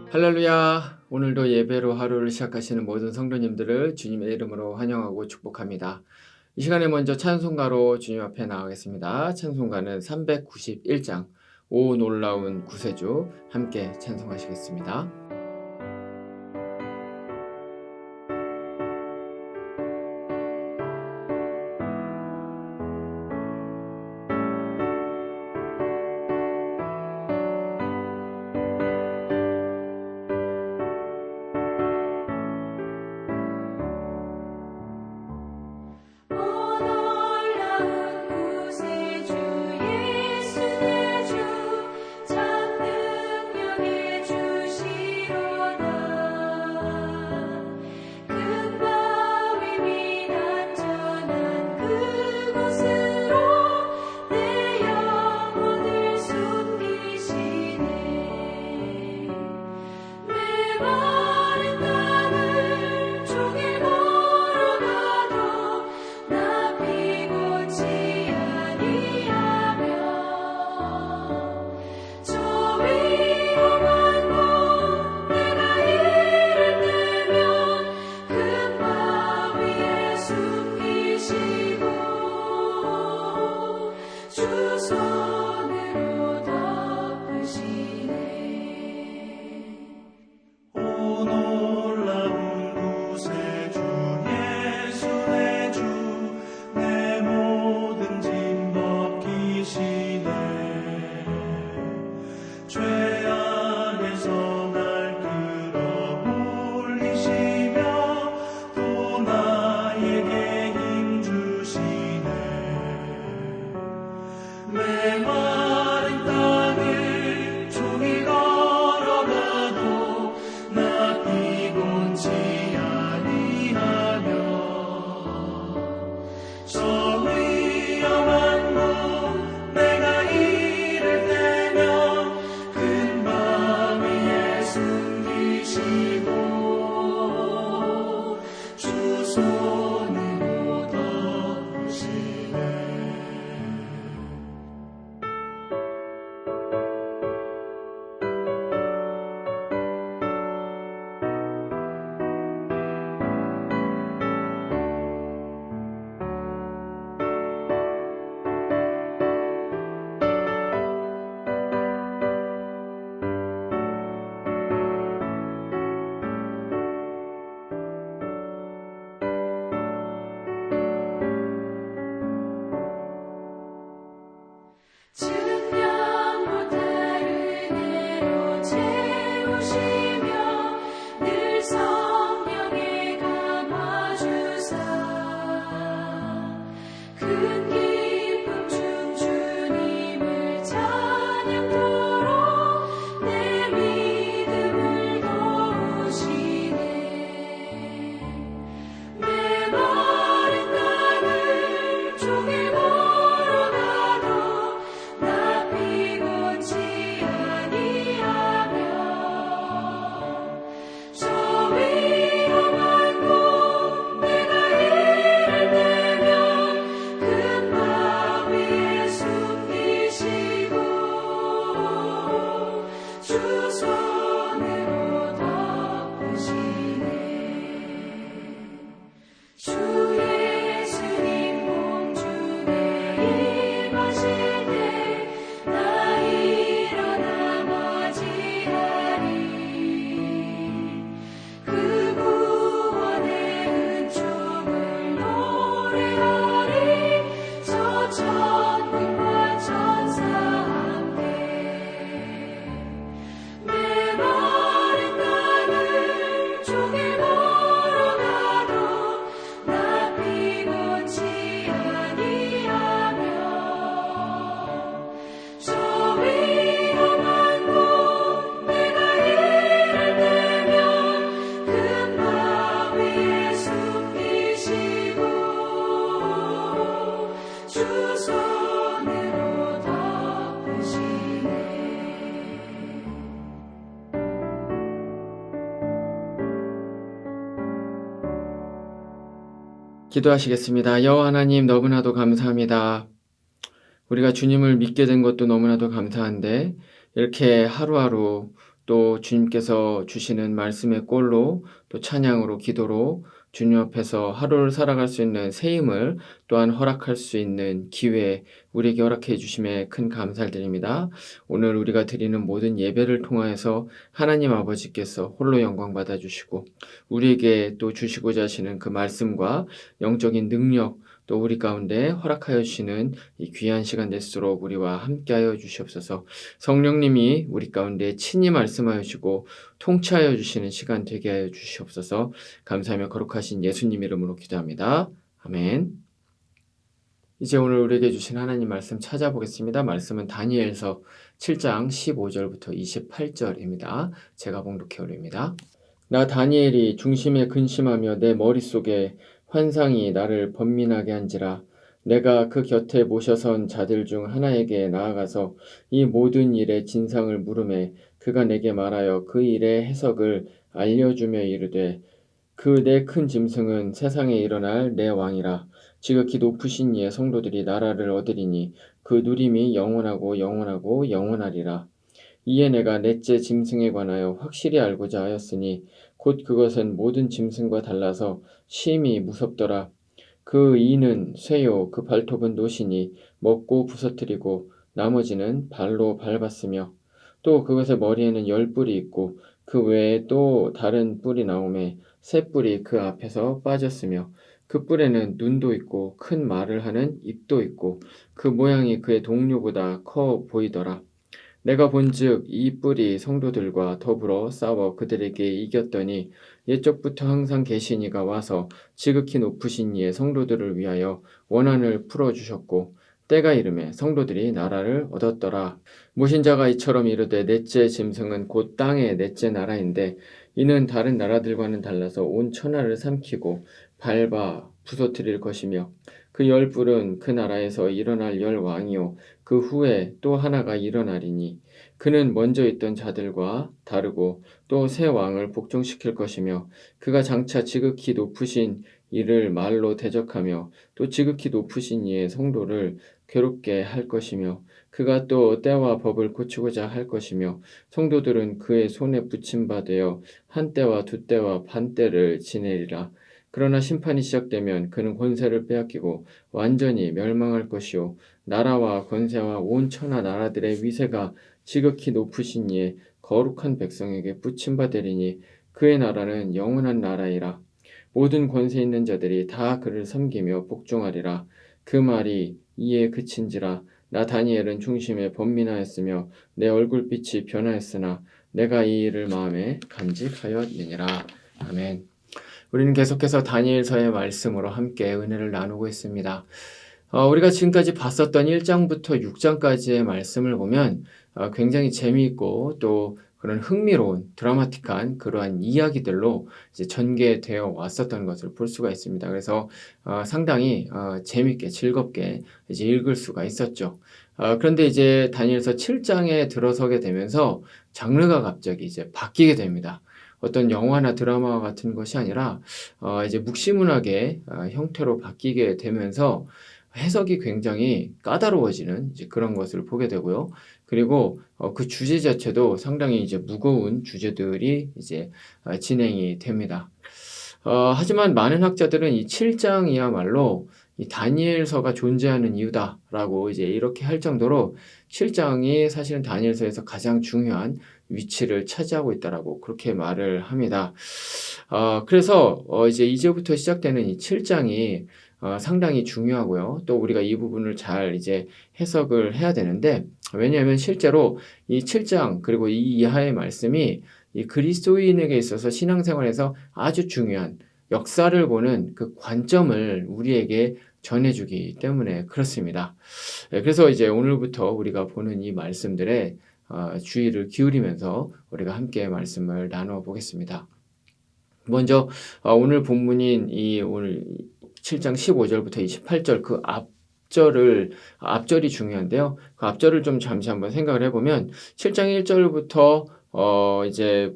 할렐루야! 오늘도 예배로 하루를 시작하시는 모든 성도님들을 주님의 이름으로 환영하고 축복합니다. 이 시간에 먼저 찬송가로 주님 앞에 나가겠습니다. 찬송가는 391장 오 놀라운 구세주 함께 찬송하시겠습니다. 기도하시겠습니다. 여호와 하나님, 너무나도 감사합니다. 우리가 주님을 믿게 된 것도 너무나도 감사한데 이렇게 하루하루 또 주님께서 주시는 말씀의 꼴로 또 찬양으로 기도로 주님 앞에서 하루를 살아갈 수 있는 새 힘을 또한 허락할 수 있는 기회 우리에게 허락해 주심에 큰 감사를 드립니다. 오늘 우리가 드리는 모든 예배를 통하여서 하나님 아버지께서 홀로 영광 받아주시고 우리에게 또 주시고자 하시는 그 말씀과 영적인 능력 또 우리 가운데 허락하여 주시는 이 귀한 시간 될수록 우리와 함께하여 주시옵소서. 성령님이 우리 가운데 친히 말씀하여 주시고 통치하여 주시는 시간 되게 하여 주시옵소서. 감사하며 거룩하신 예수님 이름으로 기도합니다. 아멘. 이제 오늘 우리에게 주신 하나님 말씀 찾아보겠습니다. 말씀은 다니엘서 7장 15절부터 28절입니다. 제가 봉독해 올립니다. 나 다니엘이 중심에 근심하며 내 머릿속에 환상이 나를 번민하게 한지라. 내가 그 곁에 모셔선 자들 중 하나에게 나아가서 이 모든 일의 진상을 물으매 그가 내게 말하여 그 일의 해석을 알려주며 이르되 그 내 큰 짐승은 세상에 일어날 내 왕이라. 지극히 높으신 이의 성도들이 나라를 얻으리니 그 누림이 영원하고 영원하고 영원하리라. 이에 내가 넷째 짐승에 관하여 확실히 알고자 하였으니 곧 그것은 모든 짐승과 달라서 심히 무섭더라. 그 이는 쇠요 그 발톱은 노시니 먹고 부서뜨리고 나머지는 발로 밟았으며 또 그것의 머리에는 10뿔이 있고 그 외에 또 다른 뿔이 나오매 새 뿔이 그 앞에서 빠졌으며 그 뿔에는 눈도 있고 큰 말을 하는 입도 있고 그 모양이 그의 동료보다 커 보이더라. 내가 본즉 이 뿔이 성도들과 더불어 싸워 그들에게 이겼더니 옛적부터 항상 계신 이가 와서 지극히 높으신 이의 성도들을 위하여 원한을 풀어주셨고 때가 이르매 성도들이 나라를 얻었더라. 모신자가 이처럼 이르되 넷째 짐승은 곧 땅의 넷째 나라인데 이는 다른 나라들과는 달라서 온 천하를 삼키고 밟아 부서뜨릴 것이며 그 10뿔은 그 나라에서 일어날 10왕이요 그 후에 또 하나가 일어나리니 그는 먼저 있던 자들과 다르고 또 새 왕을 복종시킬 것이며 그가 장차 지극히 높으신 이를 말로 대적하며 또 지극히 높으신 이의 성도를 괴롭게 할 것이며 그가 또 때와 법을 고치고자 할 것이며 성도들은 그의 손에 붙임바 되어 한 때와 두 때와 반 때를 지내리라. 그러나 심판이 시작되면 그는 권세를 빼앗기고 완전히 멸망할 것이요 나라와 권세와 온 천하 나라들의 위세가 지극히 높으신 이의 거룩한 백성에게 붙임바 되리니 그의 나라는 영원한 나라이라. 모든 권세 있는 자들이 다 그를 섬기며 복종하리라. 그 말이 이에 그친지라. 나 다니엘은 중심에 번민하였으며 내 얼굴빛이 변하였으나 내가 이 일을 마음에 간직하였느니라. 아멘. 우리는 계속해서 다니엘서의 말씀으로 함께 은혜를 나누고 있습니다. 우리가 지금까지 봤었던 1장부터 6장까지의 말씀을 보면 굉장히 재미있고 또 그런 흥미로운 드라마틱한 그러한 이야기들로 이제 전개되어 왔었던 것을 볼 수가 있습니다. 그래서 상당히 재미있게 즐겁게 이제 읽을 수가 있었죠. 그런데 이제 다니엘서 7장에 들어서게 되면서 장르가 갑자기 이제 바뀌게 됩니다. 어떤 영화나 드라마와 같은 것이 아니라 이제 묵시문학의 형태로 바뀌게 되면서 해석이 굉장히 까다로워지는 이제 그런 것을 보게 되고요. 그리고 그 주제 자체도 상당히 이제 무거운 주제들이 이제 진행이 됩니다. 하지만 많은 학자들은 이 7장이야말로 이 다니엘서가 존재하는 이유다라고 이제 이렇게 할 정도로 7장이 사실은 다니엘서에서 가장 중요한 위치를 차지하고 있다라고 그렇게 말을 합니다. 그래서 이제부터 시작되는 이 7장이 상당히 중요하고요. 또 우리가 이 부분을 잘 이제 해석을 해야 되는데 왜냐하면 실제로 이 7장 그리고 이 이하의 말씀이 이 그리스도인에게 있어서 신앙생활에서 아주 중요한 역사를 보는 그 관점을 우리에게 전해주기 때문에 그렇습니다. 그래서 이제 오늘부터 우리가 보는 이 말씀들에 주의를 기울이면서 우리가 함께 말씀을 나누어 보겠습니다. 먼저 오늘 본문인 이 오늘 7장 15절부터 28절 그 앞절이 중요한데요. 그 앞절을 좀 잠시 한번 생각을 해보면 7장 1절부터 이제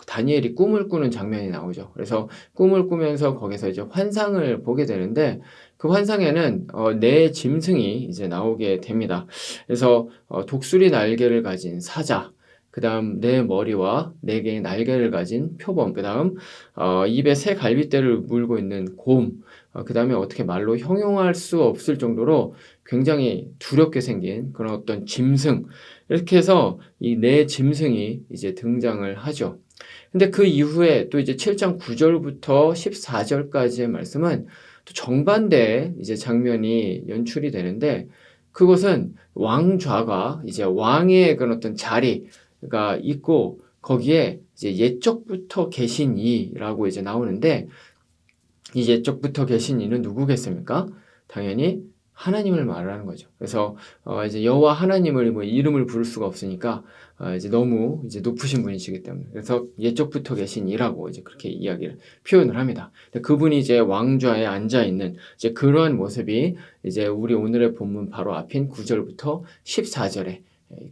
다니엘이 꿈을 꾸는 장면이 나오죠. 그래서 꿈을 꾸면서 거기서 이제 환상을 보게 되는데 그 환상에는 네 짐승이 이제 나오게 됩니다. 그래서 독수리 날개를 가진 사자, 그다음 네 머리와 네 개의 날개를 가진 표범, 그다음 입에 새 갈빗대를 물고 있는 곰, 그다음에 어떻게 말로 형용할 수 없을 정도로 굉장히 두렵게 생긴 그런 어떤 짐승, 이렇게 해서 이 네 짐승이 이제 등장을 하죠. 근데 그 이후에 또 이제 7장 9절부터 14절까지의 말씀은 또 정반대의 이제 장면이 연출이 되는데, 그것은 왕좌가 이제 왕의 그런 어떤 자리가 있고 거기에 이제 옛적부터 계신 이라고 이제 나오는데, 이 옛적부터 계신 이는 누구겠습니까? 당연히 하나님을 말하는 거죠. 그래서 이제 여호와 하나님을 뭐 이름을 부를 수가 없으니까 이제 너무 이제 높으신 분이시기 때문에, 그래서 옛적부터 계신 이라고 이제 그렇게 이야기를 표현을 합니다. 그분이 이제 왕좌에 앉아 있는 이제 그러한 모습이 이제 우리 오늘의 본문 바로 앞인 9절부터 14절에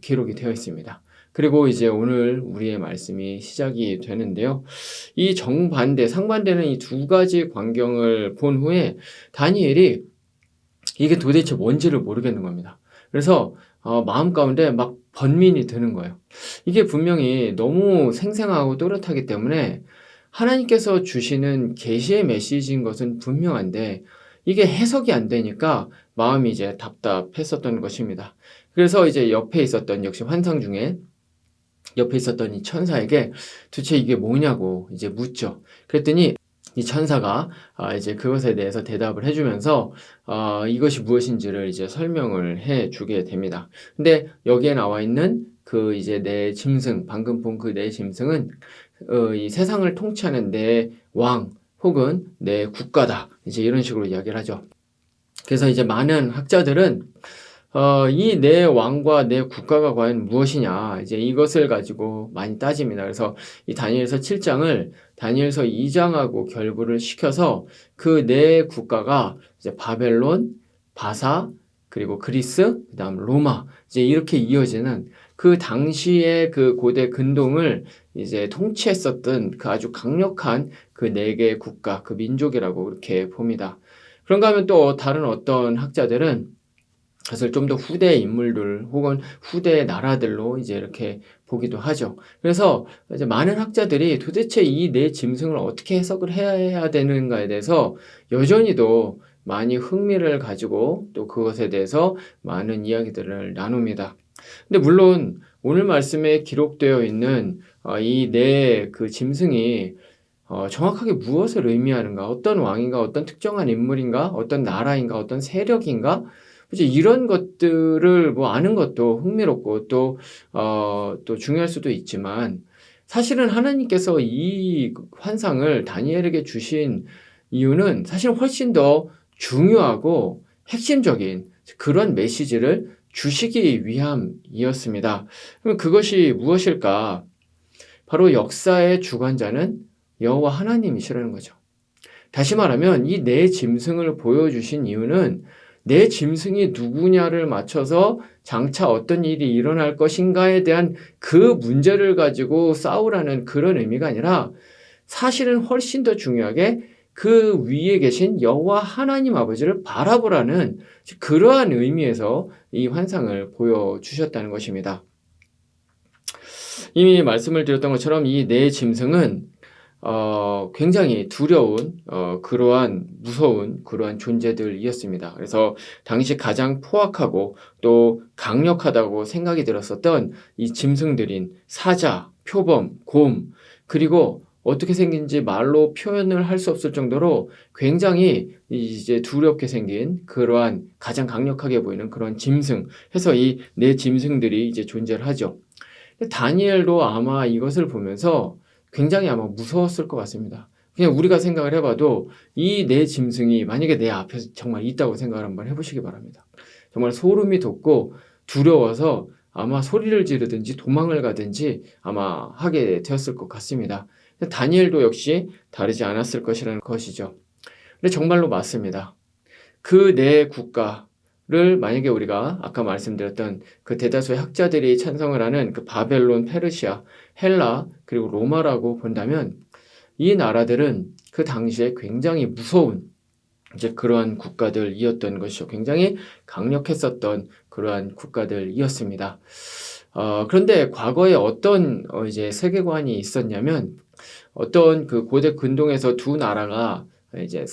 기록이 되어 있습니다. 그리고 이제 오늘 우리의 말씀이 시작이 되는데요. 이 정반대, 상반되는 이 두 가지 광경을 본 후에 다니엘이 이게 도대체 뭔지를 모르겠는 겁니다. 그래서 마음 가운데 막 번민이 드는 거예요. 이게 분명히 너무 생생하고 또렷하기 때문에 하나님께서 주시는 계시의 메시지인 것은 분명한데 이게 해석이 안 되니까 마음이 이제 답답했었던 것입니다. 그래서 이제 옆에 있었던, 역시 환상 중에 옆에 있었던 이 천사에게 도대체 이게 뭐냐고 이제 묻죠. 그랬더니 이 천사가 이제 그것에 대해서 대답을 해주면서 이것이 무엇인지를 이제 설명을 해주게 됩니다. 근데 여기에 나와 있는 그 이제 내 짐승, 방금 본 그 내 짐승은 이 세상을 통치하는 내 왕 혹은 내 국가다, 이제 이런 식으로 이야기를 하죠. 그래서 이제 많은 학자들은 이 내 왕과 내 국가가 과연 무엇이냐, 이제 이것을 가지고 많이 따집니다. 그래서 이 다니엘서 7장을 다니엘서 2장하고 결부를 시켜서 그 내 국가가 이제 바벨론, 바사, 그리고 그리스, 그다음 로마, 이제 이렇게 이어지는 그 당시의 그 고대 근동을 이제 통치했었던 그 아주 강력한 그 네 개의 국가, 그 민족이라고 그렇게 봅니다. 그런가 하면 또 다른 어떤 학자들은 그것을 좀 더 후대 인물들 혹은 후대 나라들로 이제 이렇게 보기도 하죠. 그래서 이제 많은 학자들이 도대체 이 네 짐승을 어떻게 해석을 해야 되는가에 대해서 여전히도 많이 흥미를 가지고 또 그것에 대해서 많은 이야기들을 나눕니다. 근데 물론 오늘 말씀에 기록되어 있는 이 네 그 짐승이 정확하게 무엇을 의미하는가, 어떤 왕인가, 어떤 특정한 인물인가, 어떤 나라인가, 어떤 세력인가, 이제 이런 것들을 뭐 아는 것도 흥미롭고 또 중요할 수도 있지만, 사실은 하나님께서 이 환상을 다니엘에게 주신 이유는 사실 훨씬 더 중요하고 핵심적인 그런 메시지를 주시기 위함이었습니다. 그럼 그것이 무엇일까? 바로 역사의 주관자는 여호와 하나님이시라는 거죠. 다시 말하면 이 네 짐승을 보여주신 이유는 내 짐승이 누구냐를 맞춰서 장차 어떤 일이 일어날 것인가에 대한 그 문제를 가지고 싸우라는 그런 의미가 아니라, 사실은 훨씬 더 중요하게 그 위에 계신 여호와 하나님 아버지를 바라보라는 그러한 의미에서 이 환상을 보여주셨다는 것입니다. 이미 말씀을 드렸던 것처럼 이 네 짐승은 굉장히 두려운 그러한 무서운 그러한 존재들이었습니다. 그래서 당시 가장 포악하고 또 강력하다고 생각이 들었었던 이 짐승들인 사자, 표범, 곰, 그리고 어떻게 생긴지 말로 표현을 할 수 없을 정도로 굉장히 이제 두렵게 생긴 그러한 가장 강력하게 보이는 그런 짐승 해서 이 네 짐승들이 이제 존재를 하죠. 다니엘도 아마 이것을 보면서 굉장히 아마 무서웠을 것 같습니다. 그냥 우리가 생각을 해봐도 이 네 짐승이 만약에 내 앞에서 정말 있다고 생각을 한번 해보시기 바랍니다. 정말 소름이 돋고 두려워서 아마 소리를 지르든지 도망을 가든지 아마 하게 되었을 것 같습니다. 다니엘도 역시 다르지 않았을 것이라는 것이죠. 근데 정말로 맞습니다. 그 네 국가를 만약에 우리가 아까 말씀드렸던 그 대다수의 학자들이 찬성을 하는 그 바벨론, 페르시아, 헬라, 그리고 로마라고 본다면, 이 나라들은 그 당시에 굉장히 무서운 이제 그러한 국가들이었던 것이죠. 굉장히 강력했었던 그러한 국가들이었습니다. 그런데 과거에 어떤 이제 세계관이 있었냐면 어떤 그 고대 근동에서 두 나라가 이제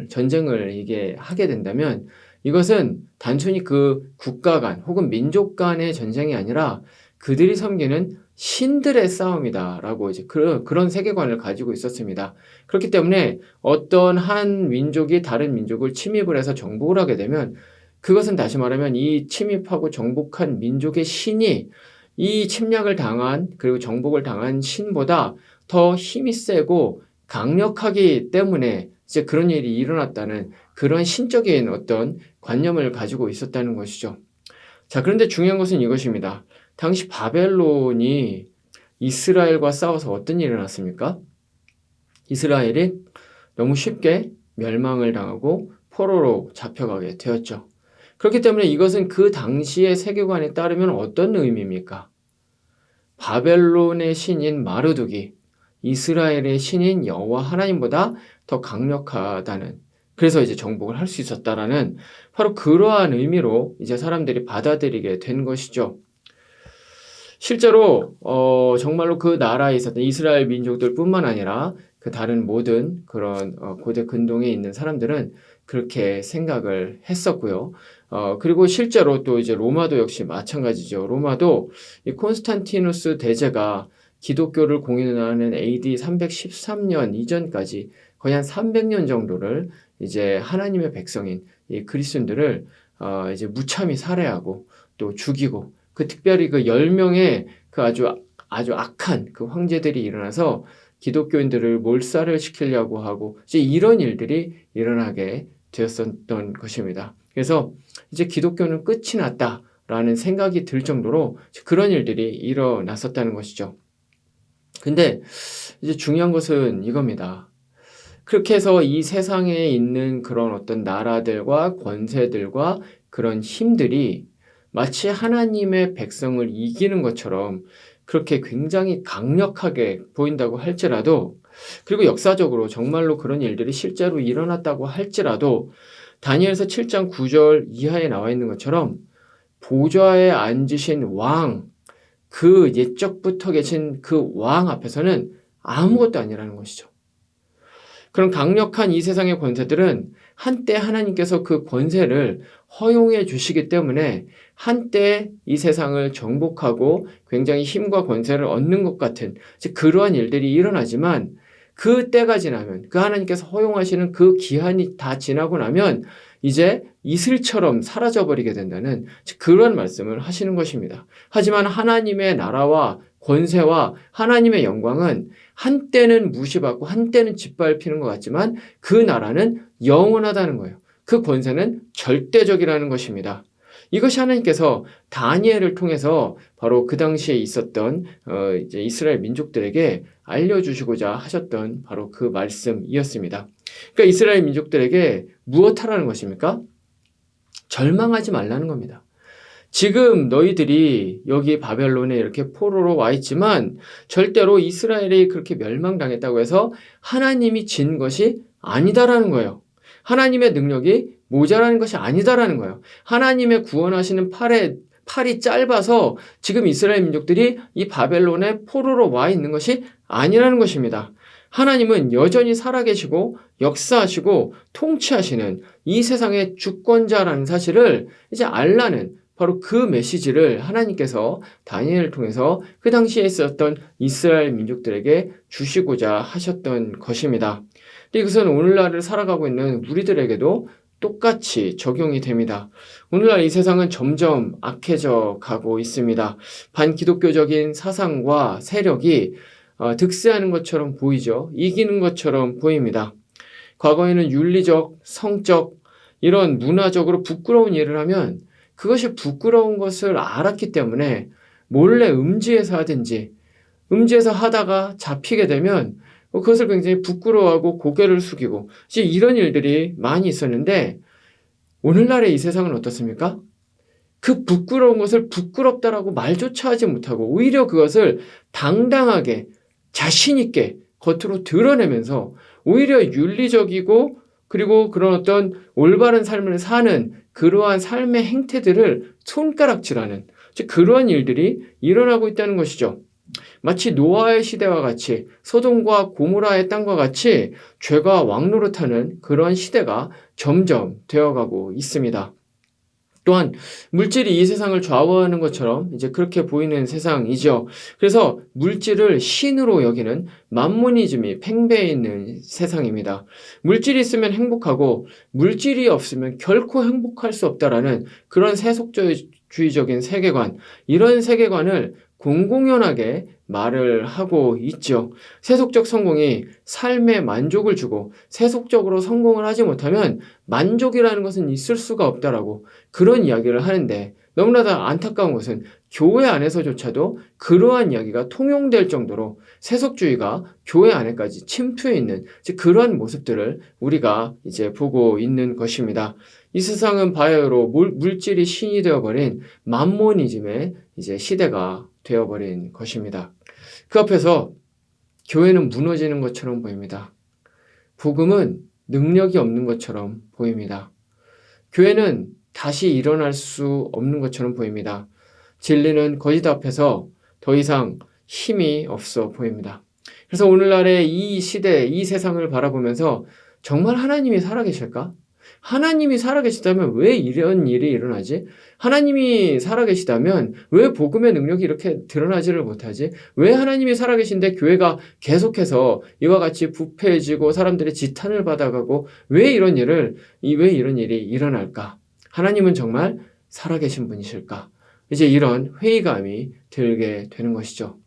전쟁을 이게 하게 된다면 이것은 단순히 그 국가 간 혹은 민족 간의 전쟁이 아니라 그들이 섬기는 신들의 싸움이다라고 이제 그런 세계관을 가지고 있었습니다. 그렇기 때문에 어떤 한 민족이 다른 민족을 침입을 해서 정복을 하게 되면 그것은 다시 말하면 이 침입하고 정복한 민족의 신이 이 침략을 당한 그리고 정복을 당한 신보다 더 힘이 세고 강력하기 때문에 이제 그런 일이 일어났다는 그런 신적인 어떤 관념을 가지고 있었다는 것이죠. 자, 그런데 중요한 것은 이것입니다. 당시 바벨론이 이스라엘과 싸워서 어떤 일이 일어났습니까? 이스라엘이 너무 쉽게 멸망을 당하고 포로로 잡혀가게 되었죠. 그렇기 때문에 이것은 그 당시의 세계관에 따르면 어떤 의미입니까? 바벨론의 신인 마르둑이 이스라엘의 신인 여호와 하나님보다 더 강력하다는, 그래서 이제 정복을 할 수 있었다라는 바로 그러한 의미로 이제 사람들이 받아들이게 된 것이죠. 실제로 정말로 그 나라에 있었던 이스라엘 민족들뿐만 아니라 그 다른 모든 그런 고대 근동에 있는 사람들은 그렇게 생각을 했었고요. 그리고 실제로 또 이제 로마도 역시 마찬가지죠. 로마도 이 콘스탄티누스 대제가 기독교를 공인하는 AD 313년 이전까지 거의 한 300년 정도를 이제 하나님의 백성인 이 그리스도인들을 이제 무참히 살해하고 또 죽이고, 그 특별히 그 10명의 그 아주 악한 그 황제들이 일어나서 기독교인들을 몰살을 시키려고 하고 이제 이런 일들이 일어나게 되었었던 것입니다. 그래서 이제 기독교는 끝이 났다라는 생각이 들 정도로 그런 일들이 일어났었다는 것이죠. 근데 이제 중요한 것은 이겁니다. 그렇게 해서 이 세상에 있는 그런 어떤 나라들과 권세들과 그런 힘들이 마치 하나님의 백성을 이기는 것처럼 그렇게 굉장히 강력하게 보인다고 할지라도, 그리고 역사적으로 정말로 그런 일들이 실제로 일어났다고 할지라도 다니엘서 7장 9절 이하에 나와 있는 것처럼 보좌에 앉으신 왕, 그 옛적부터 계신 그 왕 앞에서는 아무것도 아니라는 것이죠. 그런 강력한 이 세상의 권세들은 한때 하나님께서 그 권세를 허용해 주시기 때문에 한때 이 세상을 정복하고 굉장히 힘과 권세를 얻는 것 같은 그러한 일들이 일어나지만, 그 때가 지나면, 그 하나님께서 허용하시는 그 기한이 다 지나고 나면 이제 이슬처럼 사라져버리게 된다는 그런 말씀을 하시는 것입니다. 하지만 하나님의 나라와 권세와 하나님의 영광은 한때는 무시받고 한때는 짓밟히는 것 같지만 그 나라는 영원하다는 거예요. 그 권세는 절대적이라는 것입니다. 이것이 하나님께서 다니엘을 통해서 바로 그 당시에 있었던 이제 이스라엘 민족들에게 알려주시고자 하셨던 바로 그 말씀이었습니다. 그러니까 이스라엘 민족들에게 무엇하라는 것입니까? 절망하지 말라는 겁니다. 지금 너희들이 여기 바벨론에 이렇게 포로로 와 있지만 절대로 이스라엘이 그렇게 멸망당했다고 해서 하나님이 진 것이 아니다라는 거예요. 하나님의 능력이 모자라는 것이 아니다라는 거예요. 하나님의 구원하시는 팔이 짧아서 지금 이스라엘 민족들이 이 바벨론에 포로로 와 있는 것이 아니라는 것입니다. 하나님은 여전히 살아계시고 역사하시고 통치하시는 이 세상의 주권자라는 사실을 이제 알라는 바로 그 메시지를 하나님께서 다니엘을 통해서 그 당시에 있었던 이스라엘 민족들에게 주시고자 하셨던 것입니다. 근데 이것은 오늘날을 살아가고 있는 우리들에게도 똑같이 적용이 됩니다. 오늘날 이 세상은 점점 악해져 가고 있습니다. 반기독교적인 사상과 세력이 득세하는 것처럼 보이죠. 이기는 것처럼 보입니다. 과거에는 윤리적, 성적, 이런 문화적으로 부끄러운 일을 하면 그것이 부끄러운 것을 알았기 때문에 몰래 음지에서 하든지, 음지에서 하다가 잡히게 되면 그것을 굉장히 부끄러워하고 고개를 숙이고 이제 이런 일들이 많이 있었는데, 오늘날의 이 세상은 어떻습니까? 그 부끄러운 것을 부끄럽다라고 말조차 하지 못하고 오히려 그것을 당당하게 자신 있게 겉으로 드러내면서 오히려 윤리적이고 그리고 그런 어떤 올바른 삶을 사는 그러한 삶의 행태들을 손가락질하는 즉 그러한 일들이 일어나고 있다는 것이죠. 마치 노아의 시대와 같이 소돔과 고모라의 땅과 같이 죄가 왕노릇하는 그러한 시대가 점점 되어가고 있습니다. 또한 물질이 이 세상을 좌우하는 것처럼 이제 그렇게 보이는 세상이죠. 그래서 물질을 신으로 여기는 만모니즘이 팽배해 있는 세상입니다. 물질이 있으면 행복하고 물질이 없으면 결코 행복할 수 없다라는 그런 세속주의적인 세계관, 이런 세계관을 공공연하게 말을 하고 있죠. 세속적 성공이 삶에 만족을 주고 세속적으로 성공을 하지 못하면 만족이라는 것은 있을 수가 없다라고 그런 이야기를 하는데, 너무나도 안타까운 것은 교회 안에서조차도 그러한 이야기가 통용될 정도로 세속주의가 교회 안에까지 침투해 있는 그러한 모습들을 우리가 이제 보고 있는 것입니다. 이 세상은 바야흐로 물질이 신이 되어버린 만모니즘의 이제 시대가 되어버린 것입니다. 그 앞에서 교회는 무너지는 것처럼 보입니다. 복음은 능력이 없는 것처럼 보입니다. 교회는 다시 일어날 수 없는 것처럼 보입니다. 진리는 거짓 앞에서 더 이상 힘이 없어 보입니다. 그래서 오늘날의 이 시대, 이 세상을 바라보면서 정말 하나님이 살아계실까? 하나님이 살아계시다면 왜 이런 일이 일어나지? 하나님이 살아계시다면 왜 복음의 능력이 이렇게 드러나지를 못하지? 왜 하나님이 살아계신데 교회가 계속해서 이와 같이 부패해지고 사람들의 지탄을 받아가고 왜 이런 일이 일어날까? 하나님은 정말 살아계신 분이실까? 이제 이런 회의감이 들게 되는 것이죠.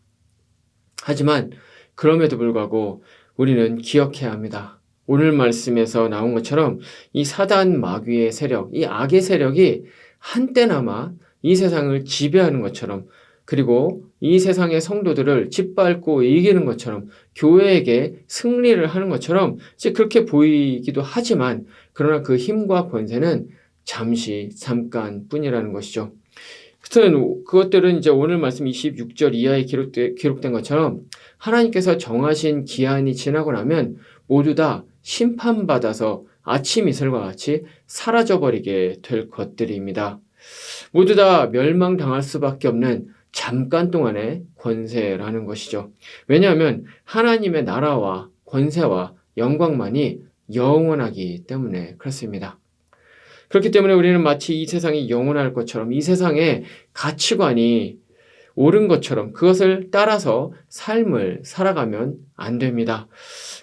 하지만 그럼에도 불구하고 우리는 기억해야 합니다. 오늘 말씀에서 나온 것처럼 이 사단 마귀의 세력, 이 악의 세력이 한때나마 이 세상을 지배하는 것처럼, 그리고 이 세상의 성도들을 짓밟고 이기는 것처럼, 교회에게 승리를 하는 것처럼 이제 그렇게 보이기도 하지만, 그러나 그 힘과 권세는 잠깐뿐이라는 것이죠. 그것들은 이제 오늘 말씀 26절 이하에 기록된 것처럼 하나님께서 정하신 기한이 지나고 나면 모두 다 심판받아서 아침 이슬과 같이 사라져버리게 될 것들입니다. 모두 다 멸망당할 수밖에 없는 잠깐 동안의 권세라는 것이죠. 왜냐하면 하나님의 나라와 권세와 영광만이 영원하기 때문에 그렇습니다. 그렇기 때문에 우리는 마치 이 세상이 영원할 것처럼, 이 세상의 가치관이 옳은 것처럼 그것을 따라서 삶을 살아가면 안 됩니다.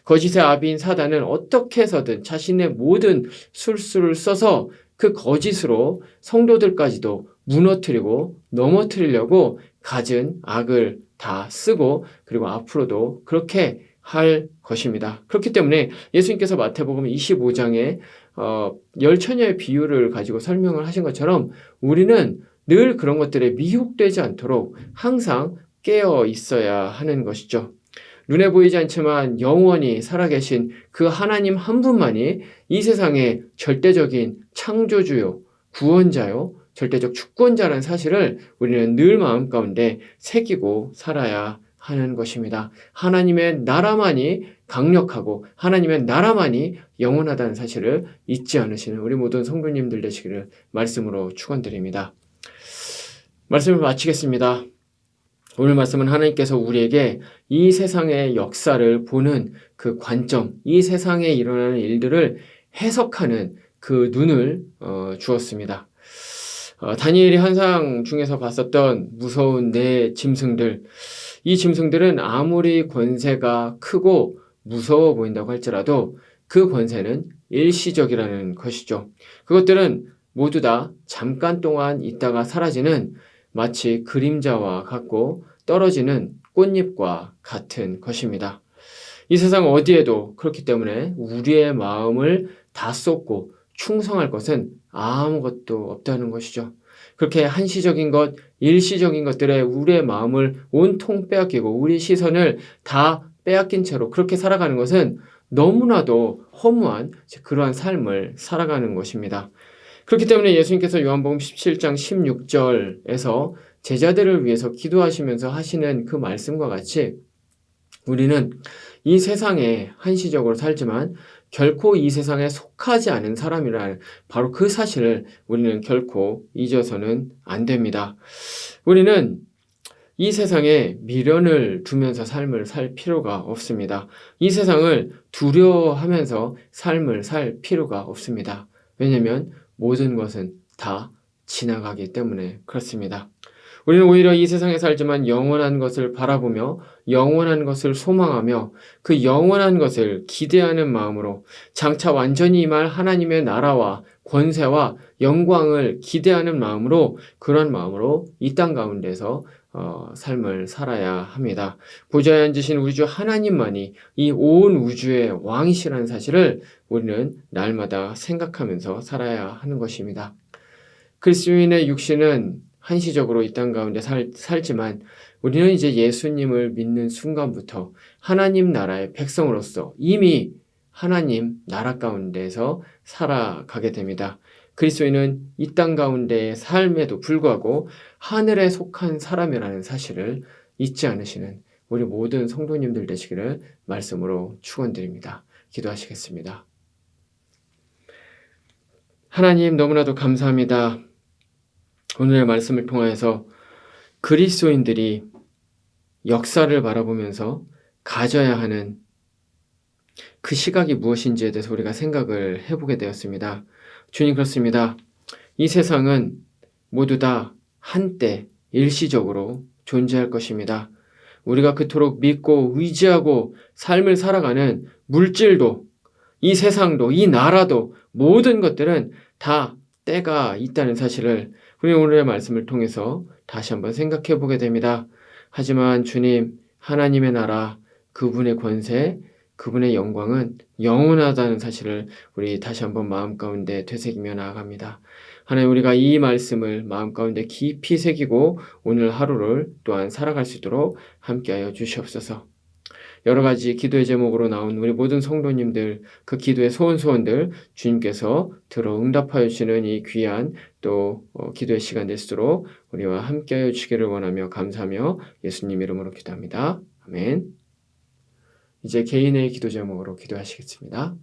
거짓의 아비인 사단은 어떻게 해서든 자신의 모든 술수를 써서 그 거짓으로 성도들까지도 무너뜨리고 넘어뜨리려고 갖은 악을 다 쓰고, 그리고 앞으로도 그렇게 할 것입니다. 그렇기 때문에 예수님께서 마태복음 25장에 열처녀의 비유를 가지고 설명을 하신 것처럼 우리는 늘 그런 것들에 미혹되지 않도록 항상 깨어 있어야 하는 것이죠. 눈에 보이지 않지만 영원히 살아계신 그 하나님 한 분만이 이 세상의 절대적인 창조주요, 구원자요, 절대적 주권자라는 사실을 우리는 늘 마음 가운데 새기고 살아야 하는 것입니다. 하나님의 나라만이 강력하고 하나님의 나라만이 영원하다는 사실을 잊지 않으시는 우리 모든 성도님들 되시기를 말씀으로 축원드립니다. 말씀을 마치겠습니다. 오늘 말씀은 하나님께서 우리에게 이 세상의 역사를 보는 그 관점, 이 세상에 일어나는 일들을 해석하는 그 눈을 주었습니다. 다니엘이 환상 중에서 봤었던 무서운 네 짐승들, 이 짐승들은 아무리 권세가 크고 무서워 보인다고 할지라도 그 권세는 일시적이라는 것이죠. 그것들은 모두 다 잠깐 동안 있다가 사라지는 마치 그림자와 같고 떨어지는 꽃잎과 같은 것입니다. 이 세상 어디에도 그렇기 때문에 우리의 마음을 다 쏟고 충성할 것은 아무것도 없다는 것이죠. 그렇게 한시적인 것, 일시적인 것들에 우리의 마음을 온통 빼앗기고 우리 시선을 다 빼앗긴 채로 그렇게 살아가는 것은 너무나도 허무한 그러한 삶을 살아가는 것입니다. 그렇기 때문에 예수님께서 요한복음 17장 16절에서 제자들을 위해서 기도하시면서 하시는 그 말씀과 같이 우리는 이 세상에 한시적으로 살지만 결코 이 세상에 속하지 않은 사람이라는 바로 그 사실을 우리는 결코 잊어서는 안 됩니다. 우리는 이 세상에 미련을 두면서 삶을 살 필요가 없습니다. 이 세상을 두려워하면서 삶을 살 필요가 없습니다. 왜냐하면 모든 것은 다 지나가기 때문에 그렇습니다. 우리는 오히려 이 세상에 살지만 영원한 것을 바라보며 영원한 것을 소망하며 그 영원한 것을 기대하는 마음으로 장차 완전히 임할 하나님의 나라와 권세와 영광을 기대하는 마음으로 그런 마음으로 이 땅 가운데서 삶을 살아야 합니다. 보좌에 앉으신 우주 하나님만이 이 온 우주의 왕이시라는 사실을 우리는 날마다 생각하면서 살아야 하는 것입니다. 그리스도인의 육신은 한시적으로 이 땅 가운데 살지만 우리는 이제 예수님을 믿는 순간부터 하나님 나라의 백성으로서 이미 하나님 나라 가운데서 살아가게 됩니다. 그리스도인은 이 땅 가운데의 삶에도 불구하고 하늘에 속한 사람이라는 사실을 잊지 않으시는 우리 모든 성도님들 되시기를 말씀으로 축원드립니다. 기도하시겠습니다. 하나님 너무나도 감사합니다. 오늘의 말씀을 통하여서 그리스도인들이 역사를 바라보면서 가져야 하는 그 시각이 무엇인지에 대해서 우리가 생각을 해보게 되었습니다. 주님, 그렇습니다. 이 세상은 모두 다 한때 일시적으로 존재할 것입니다. 우리가 그토록 믿고 의지하고 삶을 살아가는 물질도, 이 세상도, 이 나라도, 모든 것들은 다 때가 있다는 사실을 우리 오늘의 말씀을 통해서 다시 한번 생각해 보게 됩니다. 하지만 주님, 하나님의 나라, 그분의 권세, 그분의 영광은 영원하다는 사실을 우리 다시 한번 마음 가운데 되새기며 나아갑니다. 하나님, 우리가 이 말씀을 마음 가운데 깊이 새기고 오늘 하루를 또한 살아갈 수 있도록 함께하여 주시옵소서. 여러 가지 기도의 제목으로 나온 우리 모든 성도님들, 그 기도의 소원들 주님께서 들어 응답하여 주시는 이 귀한 또 기도의 시간 될수록 우리와 함께하여 주시기를 원하며 감사하며 예수님 이름으로 기도합니다. 아멘. 이제 개인의 기도 제목으로 기도하시겠습니다.